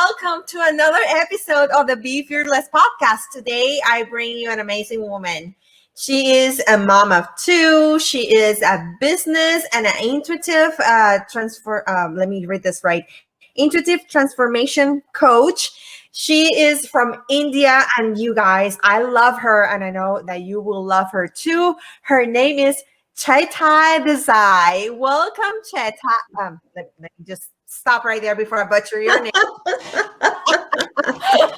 welcome to another episode of the Be Fearless podcast. Today, I bring you an amazing woman. She is a mom of two. She is a business and an intuitive intuitive transformation coach. She is from India, and you guys, I love her, and I know that you will love her too. Her name is Chaitali. Welcome, Chaitali. Let me just stop right there before I butcher your name.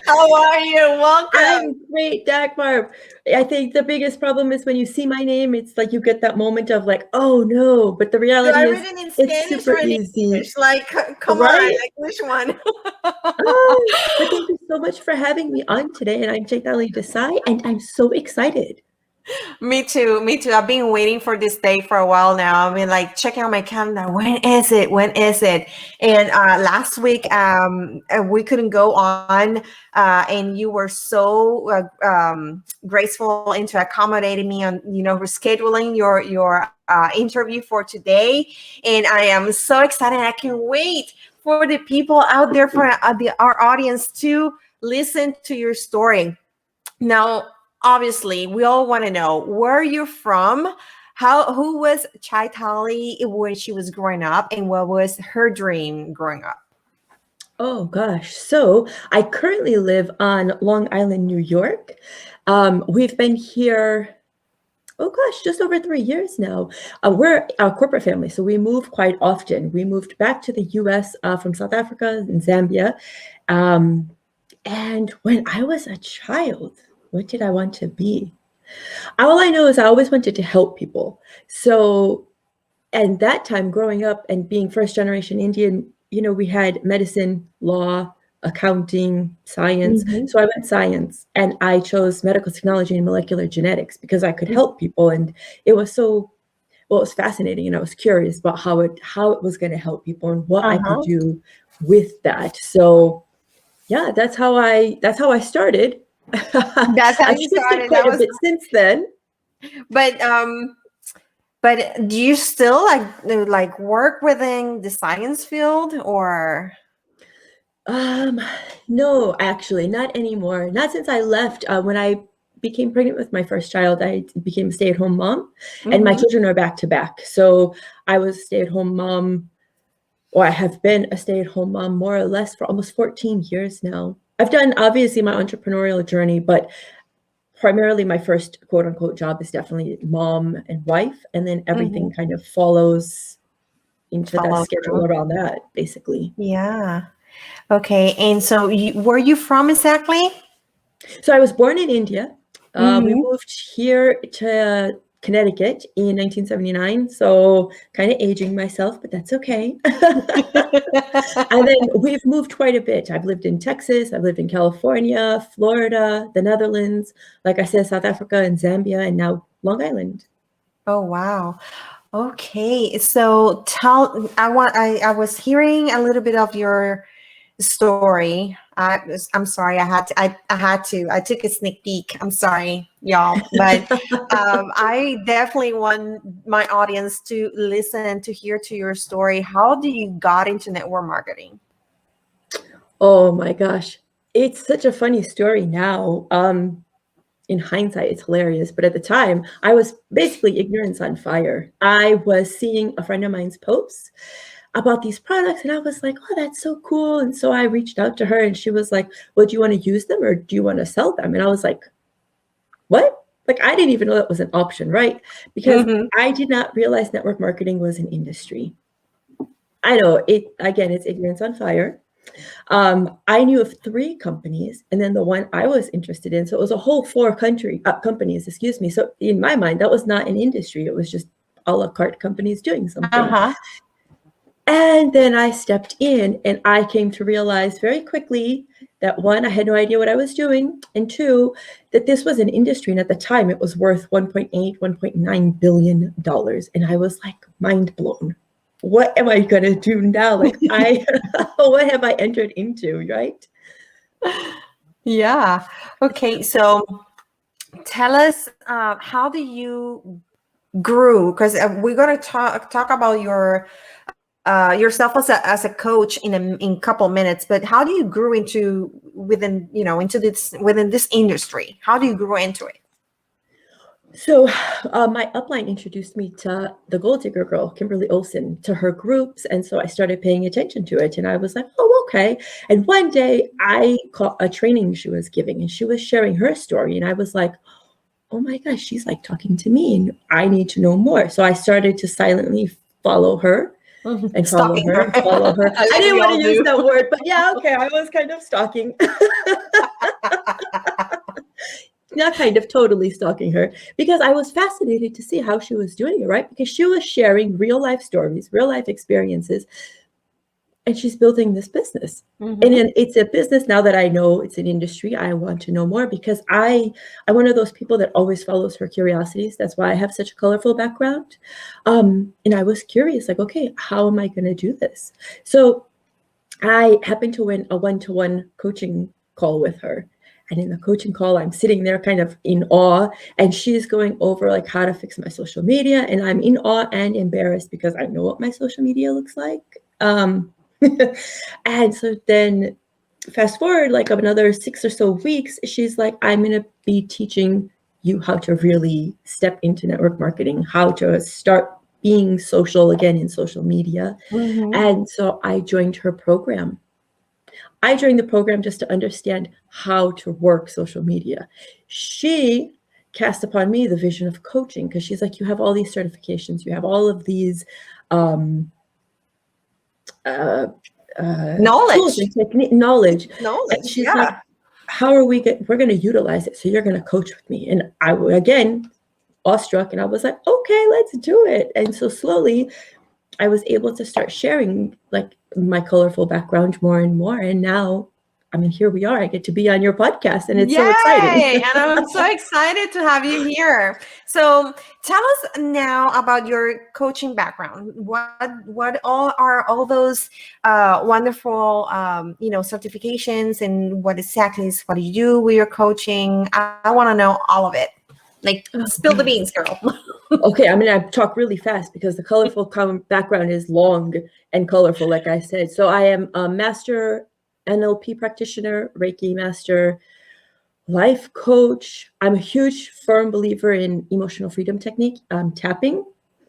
How are you? Welcome. I'm great, Dagmar. I think the biggest problem is when you see my name, it's like you get that moment of like, oh no, but the reality is it's super easy. English? Like, come on, like which one? Oh, but thank you so much for having me on today. And I'm Chaitali Desai, and I'm so excited. Me too. I've been waiting for this day for a while now. I mean, like checking on my calendar. When is it? And last week, we couldn't go on, and you were so graceful into accommodating me on, rescheduling your interview for today. And I am so excited. I can't wait for the people out there, for our audience to listen to your story. Now, obviously, we all want to know where you're from, who was Chaitali when she was growing up, and what was her dream growing up? Oh gosh. So I currently live on Long Island, New York. We've been here, just over 3 years now. We're a corporate family, so we move quite often. We moved back to the US from South Africa and Zambia. And when I was a child, what did I want to be? All I know is I always wanted to help people. So, and that time growing up and being first generation Indian, we had medicine, law, accounting, science. Mm-hmm. So I went science, and I chose medical technology and molecular genetics because I could help people. And it was it was fascinating. I was curious about how it was going to help people and what I could do with that. So yeah, that's how I started. That's how you started. Quite a bit since then. But do you still like work within the science field, or? No, actually, not anymore. Not since I left. When I became pregnant with my first child, I became a stay-at-home mom, and my children are back to back. So I was a stay-at-home mom, or I have been a stay-at-home mom more or less for almost 14 years now. I've done obviously my entrepreneurial journey, but primarily my first quote unquote job is definitely mom and wife. And then everything kind of follows into that schedule around that, basically. Yeah. Okay. And so where are you from exactly? So I was born in India. We moved here to Connecticut in 1979. So kind of aging myself, but that's okay. And then we've moved quite a bit. I've lived in Texas. I've lived in California, Florida, the Netherlands, like I said, South Africa and Zambia, and now Long Island. Oh, wow. Okay. So I was hearing a little bit of your story. I'm sorry. I took a sneak peek. I'm sorry, y'all, but I definitely want my audience to listen, to hear to your story. How did you got into network marketing? Oh my gosh, it's such a funny story now. In hindsight, it's hilarious, but at the time, I was basically ignorance on fire. I was seeing a friend of mine's posts about these products, and I was like, oh, that's so cool. And so I reached out to her, and she was like, well, do you want to use them or do you want to sell them? And I was like, what? Like, I didn't even know that was an option, right? Because I did not realize network marketing was an industry. I know it's ignorance on fire. I knew of 3 companies, and then the one I was interested in. So it was a whole 4 companies, excuse me. So in my mind, that was not an industry. It was just a la carte companies doing something. And then I stepped in, and I came to realize very quickly that 1, I had no idea what I was doing, and 2, that this was an industry, and at the time it was worth $1.9 billion. And I was like mind blown. What am I going to do now? Like, what have I entered into, right? Yeah. Okay. So tell us, how do you grew? Because we're going to talk about your yourself as a coach in a couple minutes, but how do you grow into within this industry? How do you grow into it? So my upline introduced me to the Gold Digger girl, Kimberly Olsen, to her groups. And so I started paying attention to it. And I was like, oh, okay. And one day I caught a training she was giving and she was sharing her story. And I was like, oh my gosh, she's like talking to me and I need to know more. So I started to silently follow her and follow her and follow her. I didn't want to use that word, but yeah, okay. I was kind of stalking. Not kind of, totally stalking her, because I was fascinated to see how she was doing it, right? Because she was sharing real life stories, real life experiences, and she's building this business. And it's a business now that I know it's an industry. I want to know more because I'm one of those people that always follows her curiosities. That's why I have such a colorful background. And I was curious, like, okay, how am I going to do this? So I happened to win a one-to-one coaching call with her. And in the coaching call, I'm sitting there kind of in awe, and she's going over like how to fix my social media. And I'm in awe and embarrassed because I know what my social media looks like. And so then fast forward like another 6 or so weeks, she's like, I'm going to be teaching you how to really step into network marketing, how to start being social again in social media. And so I joined her program. I joined the program just to understand how to work social media. She cast upon me the vision of coaching because she's like, you have all these certifications, you have all of these knowledge. And she's like, how are we're going to utilize it? So you're going to coach with me. And I, again, awestruck, and I was like, okay, let's do it. And so slowly I was able to start sharing like my colorful background more and more. And now, I mean, here we are. I get to be on your podcast, and it's so exciting. And I'm so excited to have you here. So tell us now about your coaching background. What are all those wonderful certifications, and what do you do with your coaching? I want to know all of it. Like, spill the beans, girl. Okay, I mean, I talk really fast because the colorful background is long and colorful, like I said. So I am a master NLP practitioner, Reiki master, life coach. I'm a huge, firm believer in emotional freedom technique, tapping,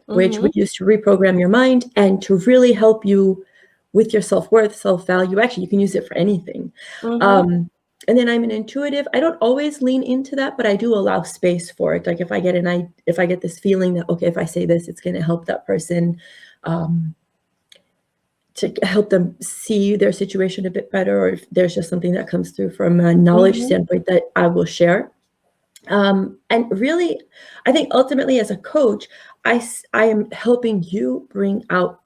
which we use to reprogram your mind and to really help you with your self-worth, self-value. Actually, you can use it for anything. And then I'm an intuitive. I don't always lean into that, but I do allow space for it. Like if I get this feeling that, okay, if I say this, it's going to help that person to help them see their situation a bit better, or if there's just something that comes through from a knowledge standpoint that I will share. And really, I think ultimately as a coach, I am helping you bring out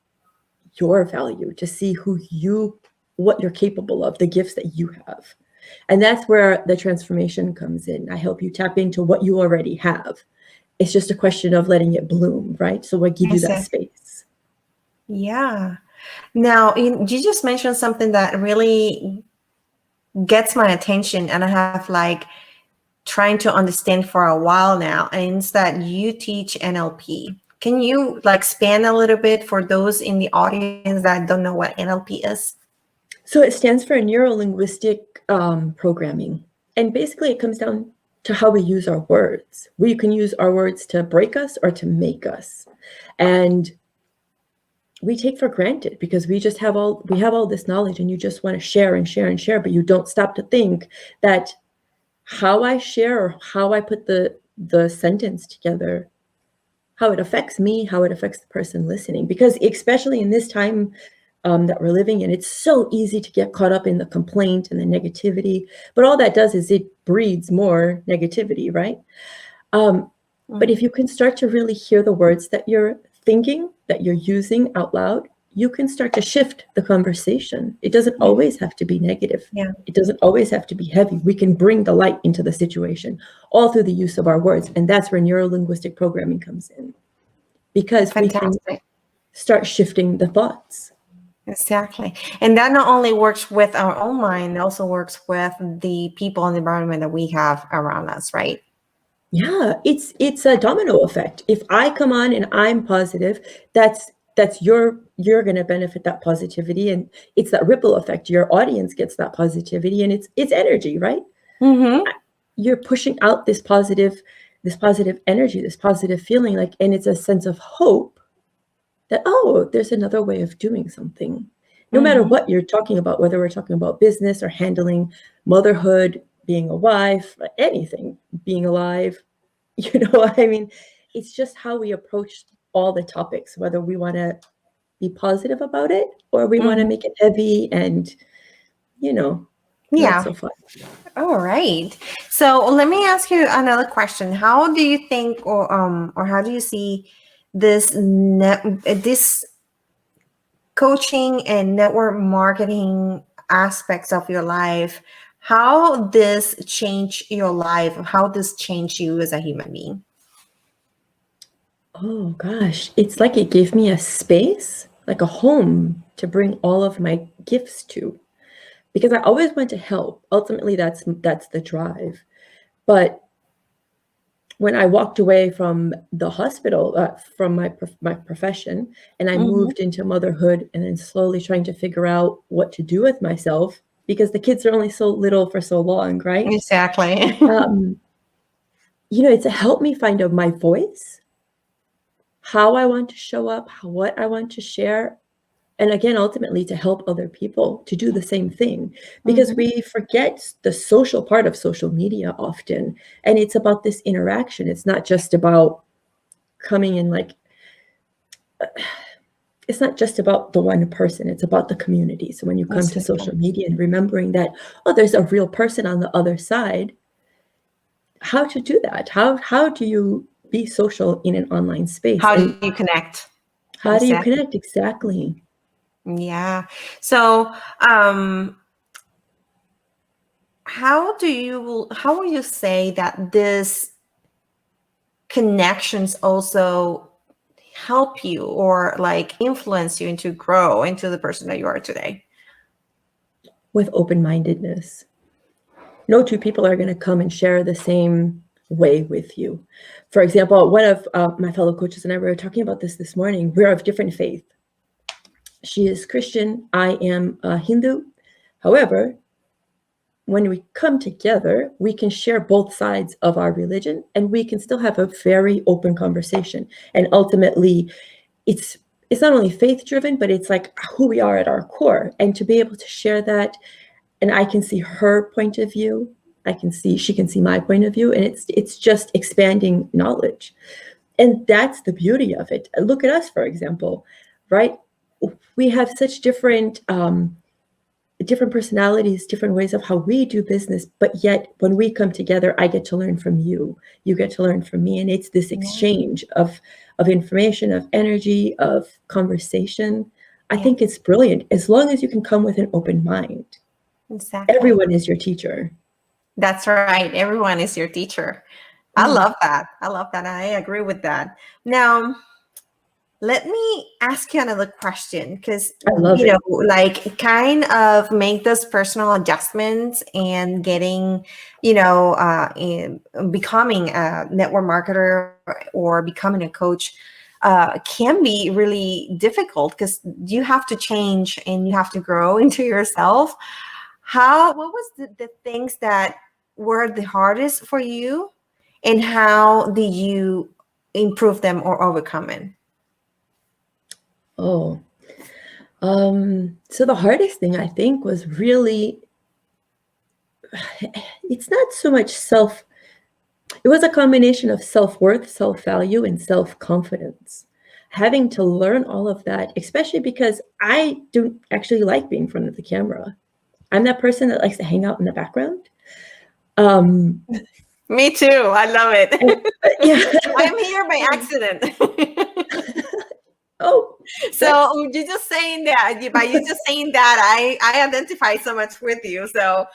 your value, to see what you're capable of, the gifts that you have. And that's where the transformation comes in. I help you tap into what you already have. It's just a question of letting it bloom, right? So what gives you that space? Yeah. Now, you just mentioned something that really gets my attention, and I have like trying to understand for a while now, and it's that you teach NLP. Can you like expand a little bit for those in the audience that don't know what NLP is? So it stands for neuro-linguistic programming. And basically it comes down to how we use our words. We can use our words to break us or to make us. And we take for granted because we have all this knowledge, and you just want to share and share and share, but you don't stop to think that how I share or how I put the sentence together, how it affects me, how it affects the person listening. Because especially in this time that we're living in, it's so easy to get caught up in the complaint and the negativity, but all that does is it breeds more negativity, right? But if you can start to really hear the words that you're thinking, that you're using out loud, you can start to shift the conversation. It doesn't always have to be negative. It doesn't always have to be heavy. We can bring the light into the situation all through the use of our words. And that's where neuro-linguistic programming comes in, because we can start shifting the thoughts. Exactly. And that not only works with our own mind, it also works with the people and the environment that we have around us, right? Yeah, it's a domino effect. If I come on and I'm positive, that's that's you're going to benefit that positivity, and it's that ripple effect. Your audience gets that positivity, and it's energy, right? Mm-hmm. You're pushing out this positive energy, this positive feeling, like, and it's a sense of hope that, oh, there's another way of doing something. No matter what you're talking about, whether we're talking about business or handling motherhood, being a wife, anything, being alive, you know what I mean? It's just how we approach all the topics, whether we want to be positive about it or we want to make it heavy and, not Yeah. so fun. All right. So let me ask you another question. How do you think, or how do you see this coaching and network marketing aspects of your life? How this change your life? How this change you as a human being? Oh gosh, it's like it gave me a space, like a home to bring all of my gifts to, because I always want to help. Ultimately, that's the drive. But when I walked away from the hospital, from my profession, and I moved into motherhood, and then slowly trying to figure out what to do with myself, because the kids are only so little for so long, right? Exactly. It's helped me find out my voice, how I want to show up, what I want to share. And again, ultimately to help other people to do the same thing, because we forget the social part of social media often. And it's about this interaction. It's not just about coming in it's not just about the one person, it's about the community. So when you come to social media and remembering that, oh, there's a real person on the other side, how to do that? How do you be social in an online space? How do you connect? How do you connect? Exactly. Yeah. So, how will you say that this connections also help you or like influence you into grow into the person that you are today? With open-mindedness. No two people are going to come and share the same way with you. For example, one of my fellow coaches and I were talking about this morning. We're of different faith. She is Christian. I am a Hindu. However, when we come together, we can share both sides of our religion, and we can still have a very open conversation. And ultimately, it's not only faith driven, but it's like who we are at our core. And to be able to share that, and I can see her point of view, she can see my point of view, and it's just expanding knowledge. And that's the beauty of it. Look at us, for example, right? We have such different personalities, different ways of how we do business, but yet when we come together, I get to learn from you, you get to learn from me, and it's this exchange of information, of energy, of conversation. I think it's brilliant, as long as you can come with an open mind. Exactly. Everyone is your teacher. That's right. Everyone is your teacher. I love that. I agree with that. Now, let me ask you another question, because like kind of make those personal adjustments and getting, becoming a network marketer or becoming a coach can be really difficult, because you have to change and you have to grow into yourself. What was the things that were the hardest for you, and how did you improve them or overcome it? Oh, so the hardest thing, I think, was really, it's not so much it was a combination of self-worth, self-value, and self-confidence. Having to learn all of that, especially because I don't actually like being in front of the camera. I'm that person that likes to hang out in the background. Me too. I love it. I'm here by accident. Oh, so you're just saying that. By you just saying that, I identify so much with you. So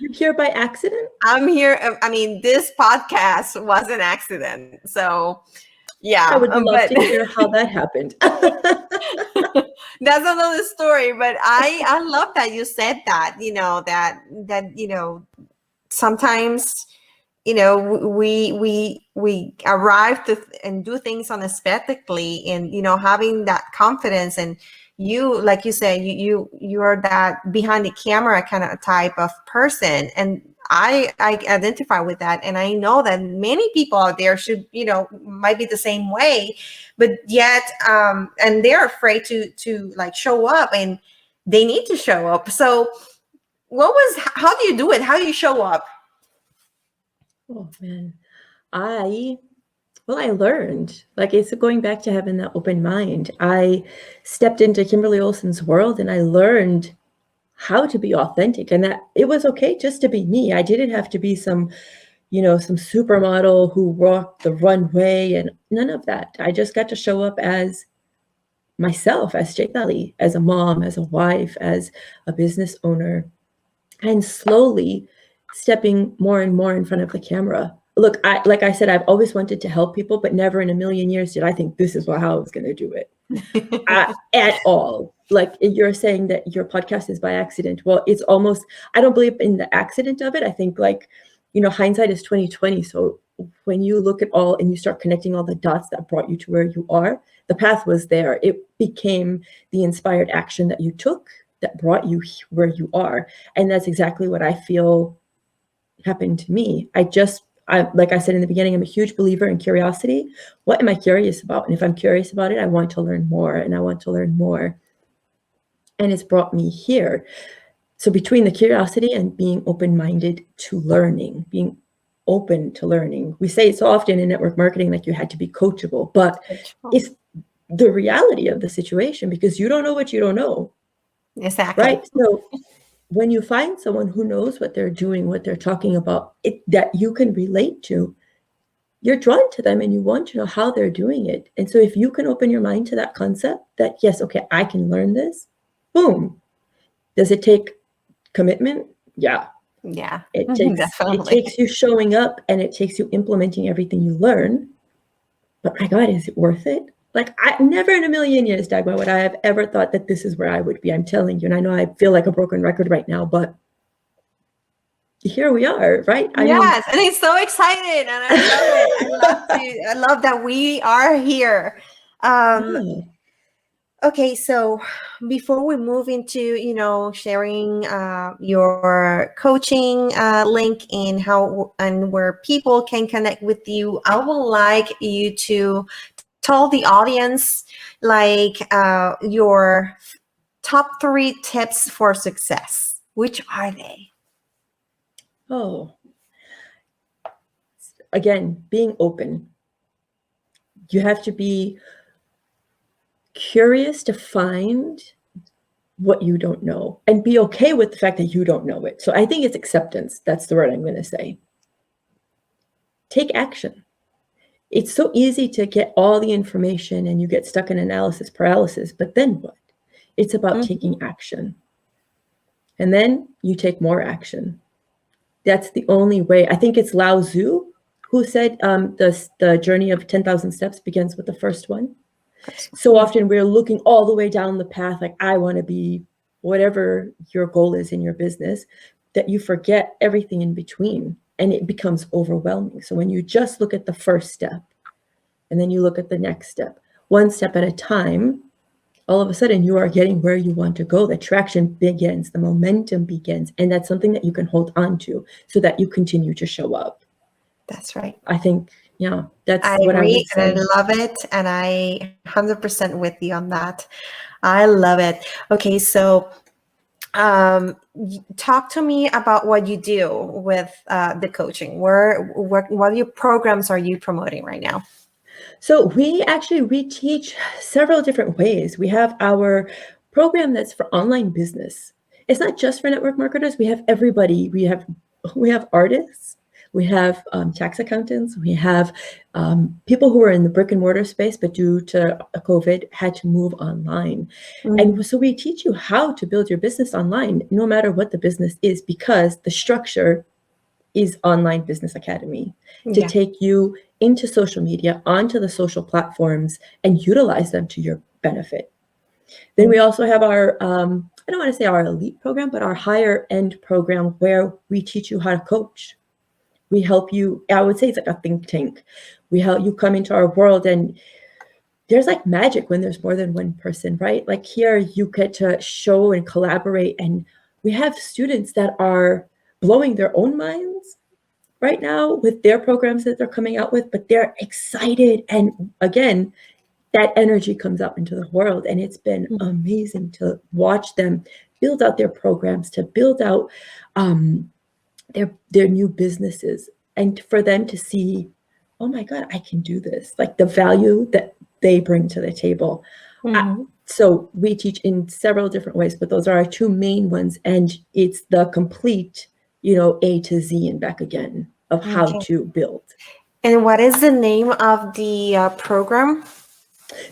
you're here by accident? I'm here. I mean, this podcast was an accident. So yeah. I would love to hear how that happened. That's another story. But I love that you said that, that sometimes we arrive to and do things unexpectedly, and having that confidence. And you, like you say, you are that behind the camera kind of type of person, and I identify with that, and I know that many people out there should might be the same way, but yet and they're afraid to like show up, and they need to show up. So how do you do it? How do you show up? Oh man, I learned, like, it's going back to having that open mind. I stepped into Kimberly Olsen's world and I learned how to be authentic, and that it was okay just to be me. I didn't have to be some supermodel who walked the runway, and none of that. I just got to show up as myself, as Chaitali, as a mom, as a wife, as a business owner, and slowly stepping more and more in front of the camera. Look, like I said, I've always wanted to help people, but never in a million years did I think this is how I was going to do it at all. Like, you're saying that your podcast is by accident. Well, it's almost, I don't believe in the accident of it. I think, like, hindsight is 2020. So when you look at all and you start connecting all the dots that brought you to where you are, the path was there. It became the inspired action that you took that brought you where you are. And that's exactly what I feel happened to me. Like I said in the beginning, I'm a huge believer in curiosity. What am I curious about? And if I'm curious about it, I want to learn more, and I want to learn more. And it's brought me here. So between the curiosity and being open-minded to learning, being open to learning, we say so often in network marketing, like, you had to be coachable, but it's the reality of the situation, because you don't know what you don't know. Exactly. Right? So when you find someone who knows what they're doing, what they're talking about, that you can relate to, you're drawn to them and you want to know how they're doing it. And so if you can open your mind to that concept that, yes, okay, I can learn this, boom. Does it take commitment? Yeah. Yeah. It takes you showing up, and it takes you implementing everything you learn. But my God, is it worth it? Like, I never in a million years, Dagmar, would I have ever thought that this is where I would be. I'm telling you, and I know I feel like a broken record right now, but here we are, right? Yes, and it's so excited, and I love it. I love that we are here. Okay, so before we move into sharing your coaching link and how and where people can connect with you, I would like you to tell the audience like your top 3 tips for success. Which are they? Oh, again, being open. You have to be curious to find what you don't know, and be okay with the fact that you don't know it. So I think it's acceptance. That's the word I'm going to say. Take action. It's so easy to get all the information and you get stuck in analysis paralysis, but then what? It's about taking action. And then you take more action. That's the only way. I think it's Lao Tzu who said the journey of 10,000 steps begins with the first one. So often we're looking all the way down the path, like, I want to be whatever your goal is in your business, that you forget everything in between, and it becomes overwhelming. So when you just look at the first step, and then you look at the next step, one step at a time, all of a sudden you are getting where you want to go. The traction begins, the momentum begins, and that's something that you can hold on to so that you continue to show up. That's right. I think, yeah, that's I what agree, I would say. and I love it, and I 100% with you on that. I love it. Okay, so talk to me about what you do with the coaching. What your programs are you promoting right now? So we teach several different ways. We have our program that's for online business. It's not just for network marketers. We have everybody. We have artists. We have tax accountants. We have people who are in the brick and mortar space, but due to COVID had to move online. And so we teach you how to build your business online, no matter what the business is, because the structure is Online Business Academy to take you into social media, onto the social platforms, and utilize them to your benefit. Then we also have our, I don't want to say our elite program, but our higher end program, where we teach you how to coach. We help you. I would say it's like a think tank. We help you come into our world, and there's like magic when there's more than one person, right? Like here you get to show and collaborate, and we have students that are blowing their own minds right now with their programs that they're coming out with, but they're excited. And again, that energy comes out into the world, and it's been amazing to watch them build out their programs, to build out their new businesses, and for them to see, oh my God, I can do this. Like the value that they bring to the table. So we teach in several different ways, but those are our two main ones. And it's the complete, A to Z and back again of how to build. And what is the name of the program?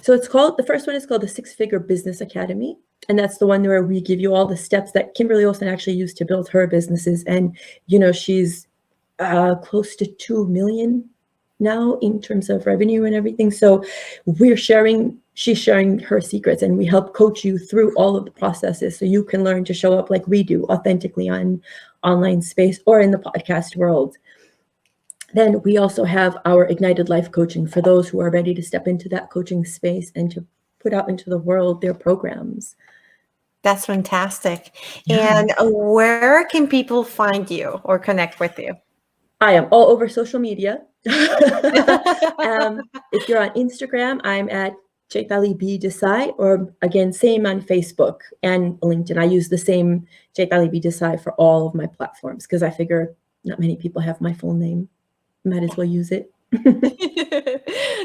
So the first one is called the Six Figure Business Academy. And that's the one where we give you all the steps that Kimberly Olsen actually used to build her businesses. And, she's close to 2 million now in terms of revenue and everything. So she's sharing her secrets, and we help coach you through all of the processes so you can learn to show up like we do authentically on online space or in the podcast world. Then we also have our Ignited Life Coaching for those who are ready to step into that coaching space and to put out into the world their programs. That's fantastic. Yeah. And where can people find you or connect with you? I am all over social media. If you're on Instagram, I'm at Chaitali B Desai, or again, same on Facebook and LinkedIn. I use the same Chaitali B Desai for all of my platforms because I figure not many people have my full name. Might as well use it.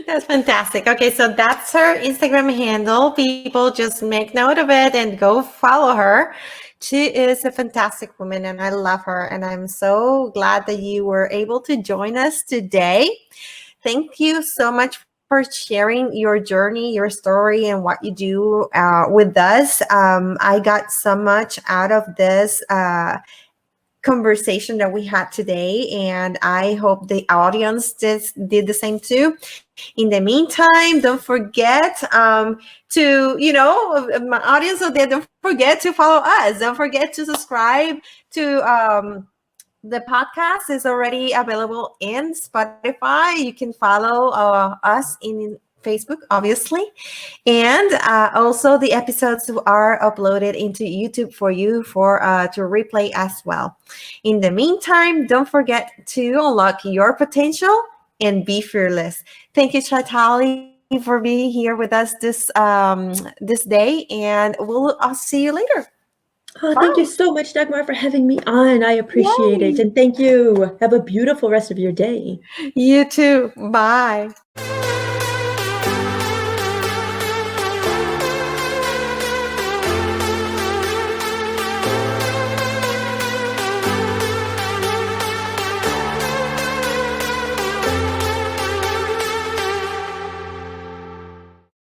That's fantastic. Okay, so that's her Instagram handle. People just make note of it and go follow her. She is a fantastic woman, and I love her. And I'm so glad that you were able to join us today. Thank you so much for sharing your journey, your story, and what you do with us. I got so much out of this conversation that we had today, and I hope the audience did the same too. In the meantime, don't forget to, my audience out there, don't forget to follow us. Don't forget to subscribe to the podcast is already available in Spotify. You can follow us in Facebook, obviously. And also the episodes are uploaded into YouTube for you to replay as well. In the meantime, don't forget to unlock your potential and be fearless. Thank you, Chaitali, for being here with us this day, and I'll see you later. Oh, thank you so much, Dagmar, for having me on. I appreciate it. And thank you. Have a beautiful rest of your day. You too. Bye.